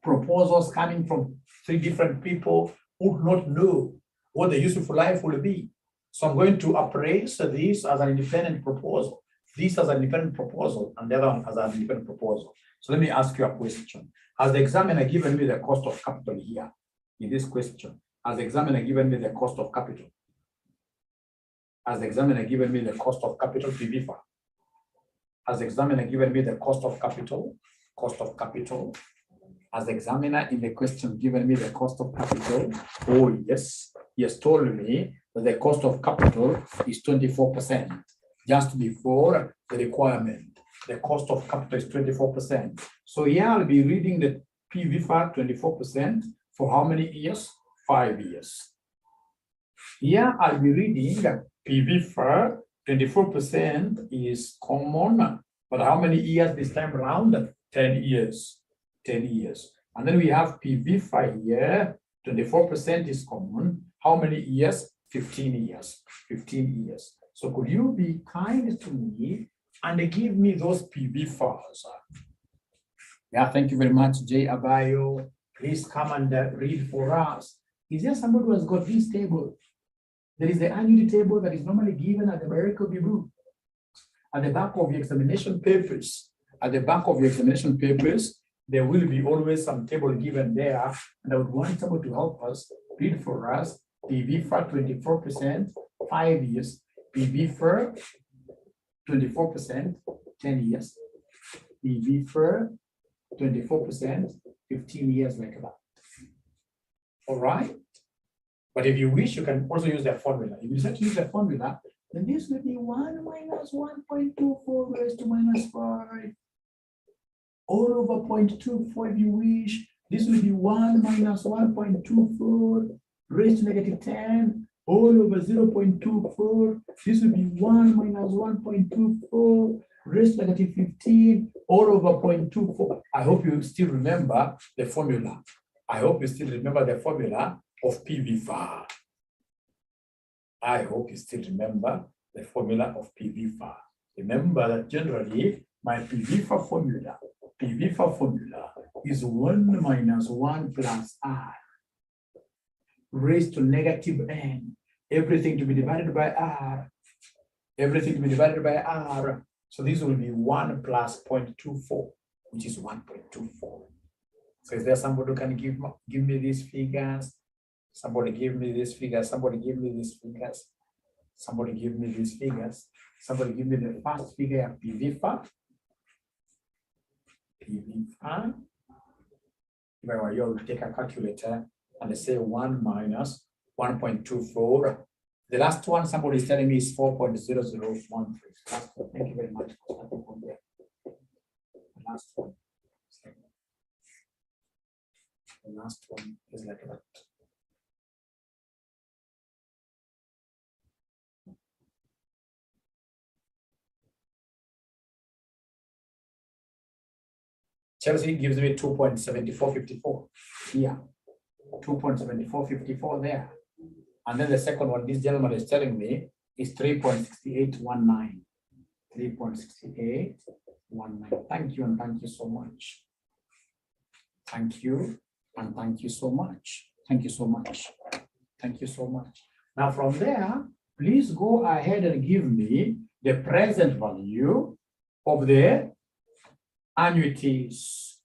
proposals coming from 3 different people who do not know what the useful life will be. So I'm going to appraise this as an independent proposal, this as an independent proposal, and the other one as an independent proposal. So let me ask you a question. Has the examiner given me the cost of capital here in this question? Has the examiner given me the cost of capital? Has the examiner given me the cost of capital, PV? Has the examiner given me the cost of capital? Cost of capital. Has the examiner in the question given me the cost of capital? Oh, yes. He has told me that the cost of capital is 24%. Just before the requirement, the cost of capital is 24%. So here I'll be reading the PV 24% for how many years? 5 years. Here I'll be reading PV 24% is common, but how many years this time around? 10 years. 10 years. And then we have PV here, 24% is common. How many years? 15 years. 15 years. So could you be kind to me and give me those PV files? Yeah, thank you very much, J. Abayo. Please come and read for us. Is there somebody who has got this table? There is the annuity table that is normally given at the back of your book, at the back of your examination papers. At the back of your examination papers, there will be always some table given there, and I would want someone to help us read for us. PV for 24%, 5 years. PV for 24%, 10 years. PV for 24%, 15 years, like that. All right. But if you wish, you can also use the formula. If you decide to use the formula, then this will be 1 minus 1.24 raised to minus 5. All over 0.24 if you wish. This will be 1 minus 1.24 raised to negative 10 all over 0.24. This will be 1 minus 1.24 raised to negative 15 all over 0.24. I hope you still remember the formula. I hope you still remember the formula of PV var. I hope you still remember the formula of PV var. Remember that generally my PV var formula is 1 minus 1 plus R raised to negative n. Everything to be divided by R. Everything to be divided by R. So this will be 1 plus 0.24, which is 1.24. So is there somebody who can give me these figures? Somebody give me these figures. Somebody give me these figures. Somebody give me these figures. Somebody give me the first figure of PV var. PV var. If I were you, I would take a calculator and say 1 minus 1.24. The last one, somebody is telling me is 4.0013. Thank you very much for starting from there. The last one. The last one is like that. Chelsea gives me 2.7454 here, 2.7454 there. And then the second one, this gentleman is telling me is 3.6819. 3.6819. Thank you and thank you so much. Thank you and thank you so much. Thank you so much. Thank you so much. Now from there, please go ahead and give me the present value of the annuities.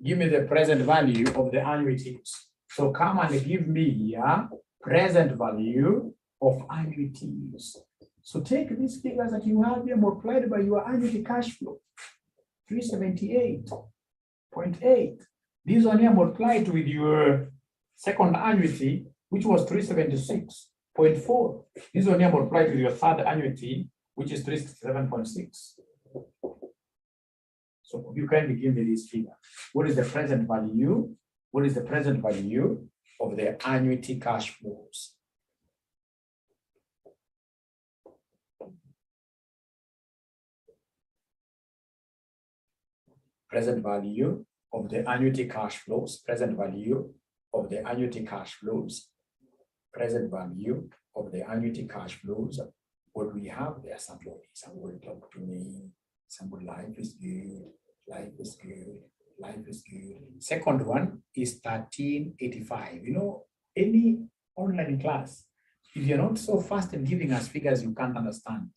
Give me the present value of the annuities. So come and give me here present value of annuities. So take these figures that you have here multiplied by your annuity cash flow, 378.8. These one here multiplied with your second annuity, which was 376.4. This one here multiplied with your third annuity, which is 367.6. So you kindly give me this figure. What is the present value? What is the present value of the annuity cash flows? Present value of the annuity cash flows. Present value of the annuity cash flows. Present value of the annuity cash flows. What we have there, somebody talk to me. Somebody, life is good. Life is good. Life is good. Second one is 1385. You know, any online class, if you're not so fast in giving us figures, you can't understand.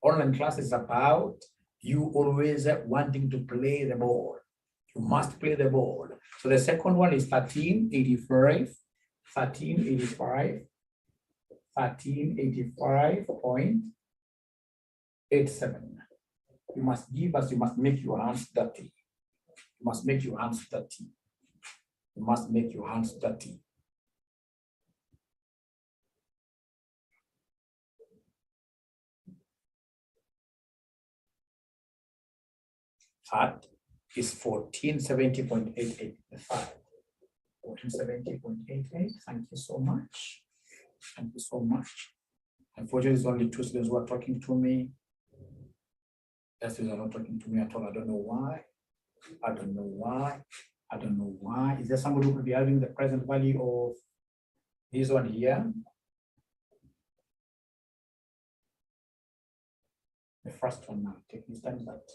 Online class is about you always wanting to play the ball. You must play the ball. So the second one is 1385. 1385. 1385.87. You must give us, you must make your hands dirty. You must make your hands dirty. You must make your hands dirty. Third is 1470.88. The third. 1470.88. Thank you so much. Thank you so much. Unfortunately, it's only two students who are talking to me. The students are not talking to me at all. I don't know why. I don't know why. I don't know why. Is there somebody who could be having the present value of this one here? The first one now. Take this time that.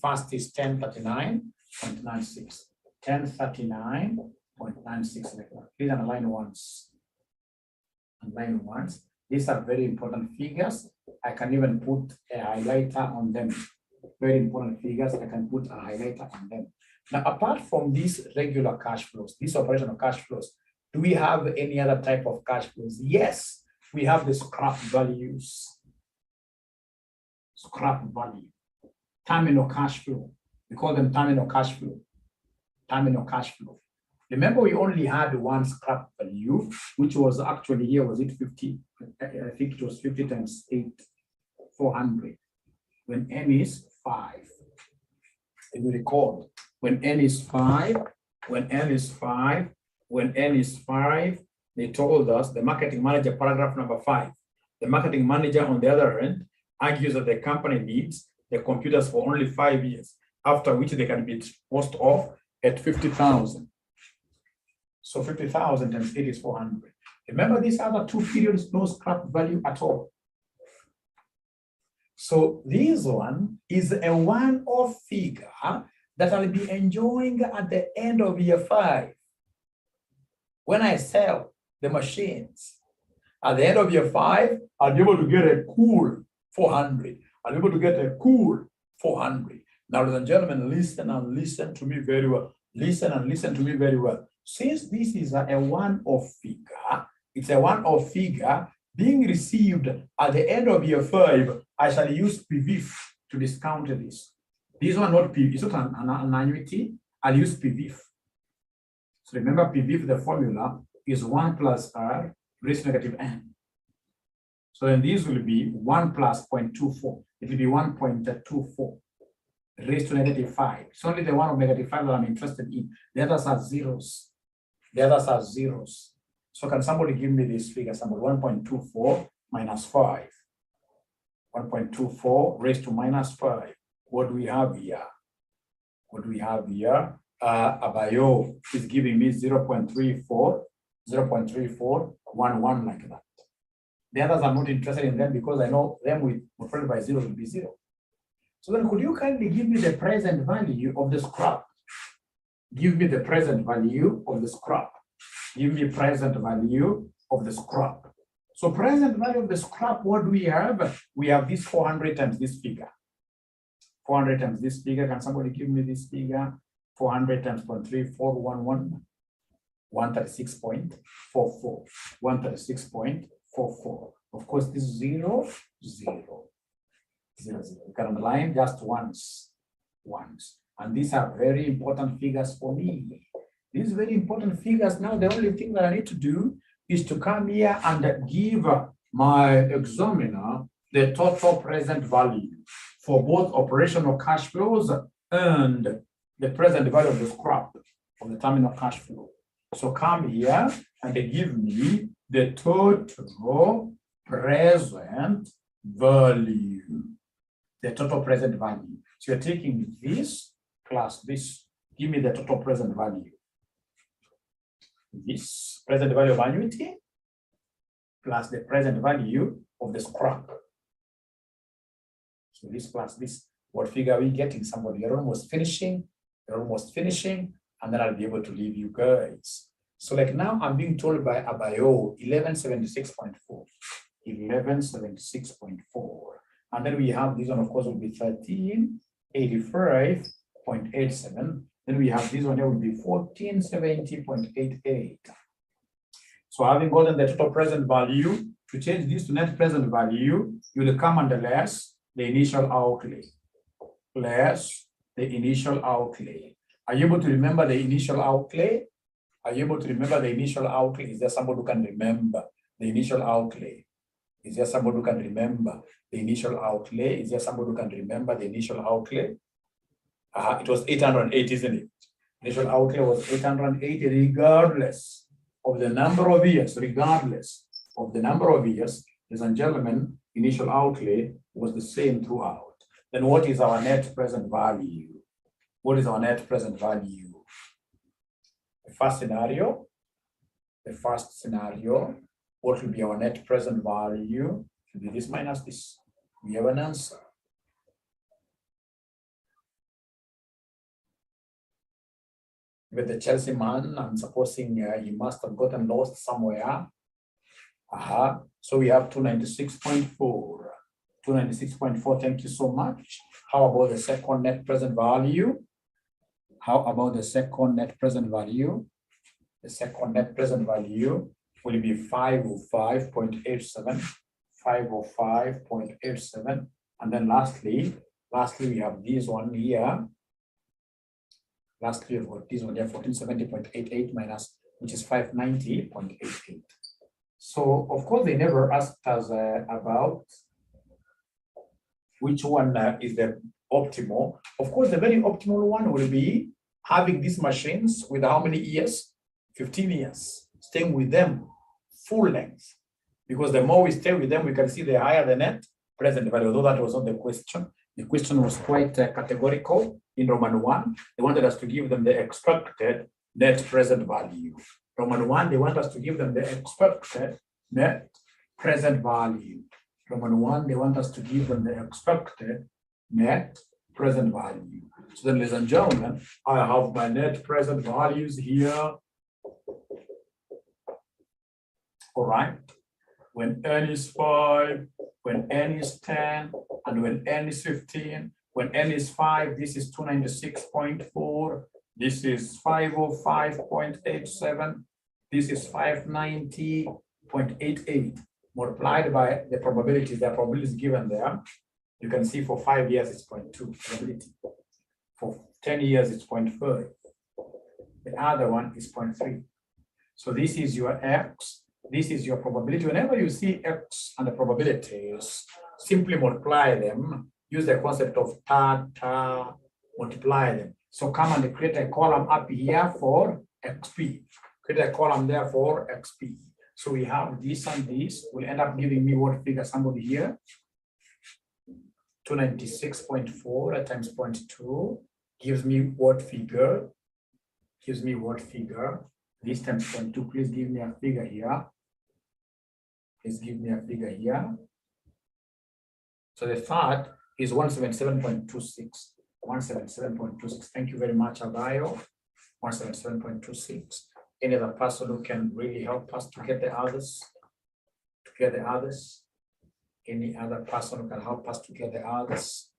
First is 1039.96. 1039.96. Please underline once. Underline once. These are very important figures. I can even put a highlighter on them. Very important figures. I can put a highlighter on them. Now, apart from these regular cash flows, these operational cash flows, do we have any other type of cash flows? Yes, we have the scrap values. Scrap value. Terminal cash flow. We call them terminal cash flow. Terminal cash flow. Remember, we only had one scrap value, which was actually here, was it 50? I think it was 50 times 8, 400. When N is 5. If you recall, when n is 5, when n is 5, when n is 5, they told us, the marketing manager, paragraph number 5, the marketing manager on the other end argues that the company needs the computers for only 5 years, after which they can be disposed of at 50,000. So 50,000 times 8 is 400. Remember these other two periods, no scrap value at all. So this one is a one-off figure that I'll be enjoying at the end of year 5. When I sell the machines, at the end of year 5, I'll be able to get a cool 400. I'll be able to get a cool 400. Now, ladies and gentlemen, listen and listen to me very well. Listen and listen to me very well. Since this is a one-off figure, it's a one-off figure being received at the end of year 5, I shall use PVIF to discount this. This one not PVIF, it's not an annuity, I'll use PVIF. So remember PVIF, the formula is 1 plus R raised to negative n. So then this will be 1 plus 0.24. It will be 1.24 raised to negative 5. It's only the one of negative 5 that I'm interested in. The others are zeros. The others are zeros. So can somebody give me this figure? Somebody, 1.24 minus 5. 1.24 raised to minus 5. What do we have here? What do we have here? Abayo is giving me 0.34, 0.3411 like that. The others are not interested in them because I know them with multiplied by 0 will be 0. So then could you kindly give me the present value of the scrap? Give me the present value of the scrap. Give me present value of the scrap. So present value of the scrap, what do we have? We have this 400 times this figure. 400 times this figure. Can somebody give me this figure? 400 times 0.3411. 136.44. 136.44. Of course, this is 0, 0. 0, 0. You can underline just once. And these are very important figures for me. These very important figures. Now, the only thing that I need to do is to come here and give my examiner the total present value for both operational cash flows and the present value of the scrap of the terminal cash flow. So come here and give me the total present value. The total present value. So you're taking this plus this. Give me the total present value. This present value of annuity plus the present value of the scrap. So this plus this. What figure are we getting? Somebody, you're almost finishing. You're almost finishing. And then I'll be able to leave you guys. So like now I'm being told by Abayo 1176.4. 1176.4. And then we have this one, of course, will be 1385.87. Then we have this one here will be 1470.88. So having gotten the total present value, to change this to net present value, you will come and less the initial outlay. Less the initial outlay. Are you able to remember the initial outlay? Are you able to remember the initial outlay? Is there somebody who can remember the initial outlay? Is there somebody who can remember the initial outlay? Is there somebody who can remember the initial outlay? It was 808, isn't it? Initial outlay was 880, regardless of the number of years, regardless of the number of years, ladies and gentlemen, initial outlay was the same throughout. Then what is our net present value? What is our net present value? The first scenario, what will be our net present value? Should be this minus this. We have an answer. With the Chelsea man, I'm supposing he must have gotten lost somewhere. So we have 296.4. 296.4, thank you so much. How about the second net present value? How about the second net present value? The second net present value will be 505.87. 505.87. And then lastly, we have this one here. Lastly, we've got this one here, 1470.88 minus, which is 590.88. So, of course, they never asked us about which one is the optimal. Of course, the very optimal one will be having these machines with how many years? 15 years, staying with them full length. Because the more we stay with them, we can see the higher the net present value, although that was not the question. The question was quite categorical in Roman 1. They wanted us to give them the expected net present value. Roman 1, they want us to give them the expected net present value. Roman 1, they want us to give them the expected net present value. So then, ladies and gentlemen, I have my net present values here. All right. When n is 5, when n is 10, and when n is 15, when n is 5, this is 296.4, this is 505.87, this is 590.88, multiplied by the probability is given there. You can see for 5 years it's 0.2 probability. For 10 years it's 0.4. The other one is 0.3. So this is your x. This is your probability. Whenever you see x and the probabilities, simply multiply them. Use the concept of multiply them. So come and create a column up here for xp. Create a column there for xp. So we have this and this will end up giving me what figure? Somebody here. 296.4 times 0.2 gives me what figure? Gives me what figure? This times 0.2. Please give me a figure here. Please give me a figure here. So the third is 177.26. 177.26. Thank you very much, Abayo. 177.26. Any other person who can really help us to get the others? To get the others? Any other person who can help us to get the others?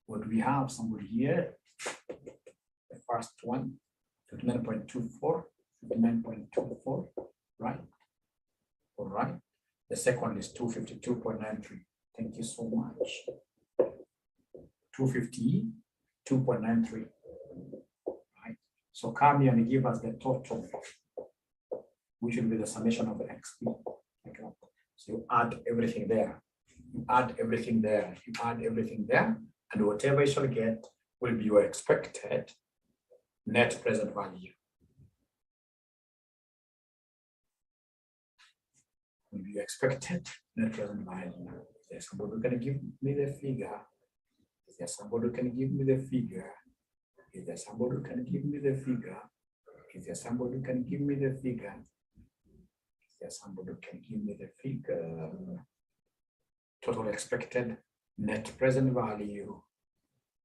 What do we have? Somebody here. The first one, 59.24. 59.24, right? All right. The second is 252.93. Thank you so much. 252.93. Right. So come here and give us the total, which will be the summation of the XP. Okay. So you add everything there. You add everything there. You add everything there, and whatever you shall get will be your expected net present value. Will be expected net present value. Is there somebody who can give me the figure? Is there somebody who can give me the figure? Is there somebody who can give me the figure? Is there somebody who can give me the figure? Is there somebody who can give me the figure? Total expected net present value.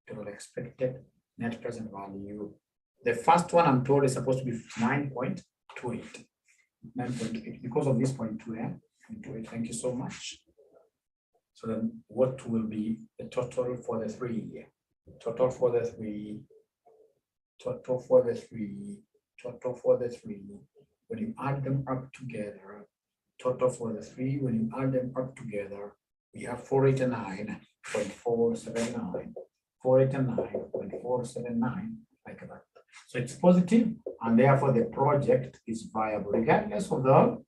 Total expected net present value. The first one I'm told is supposed to be 9.28. 9.8 because of this 0.2. Thank you so much. So then what will be the total for the 3? Total for the 3. Total for the 3. Total for the 3. When you add them up together, total for the 3, when you add them up together, we have 489.479. 489.479, like that. So it's positive, and therefore the project is viable. Regardless of the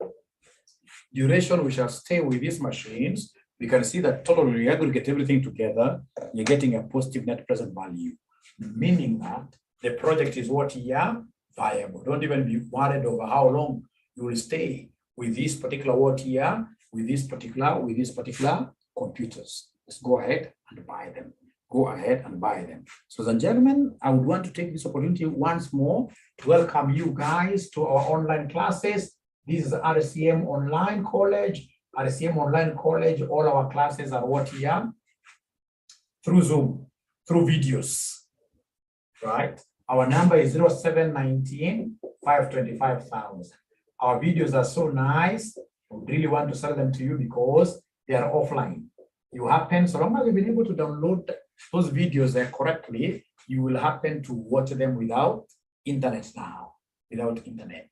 duration we shall stay with these machines, we can see that total, when we aggregate everything together, you're getting a positive net present value, meaning that the project is what year? Viable. Don't even be worried over how long you will stay with this particular what year, with this particular computers. Let's go ahead and buy them. Go ahead and buy them. So, ladies and gentlemen, I would want to take this opportunity once more to welcome you guys to our online classes. This is RCM Online College. RCM Online College, all our classes are what here? Through Zoom, through videos, right? Our number is 0719 525,000. Our videos are so nice. We really want to sell them to you because they are offline. You happen, so long as you've been able to download those videos there correctly, you will happen to watch them without internet now, without internet.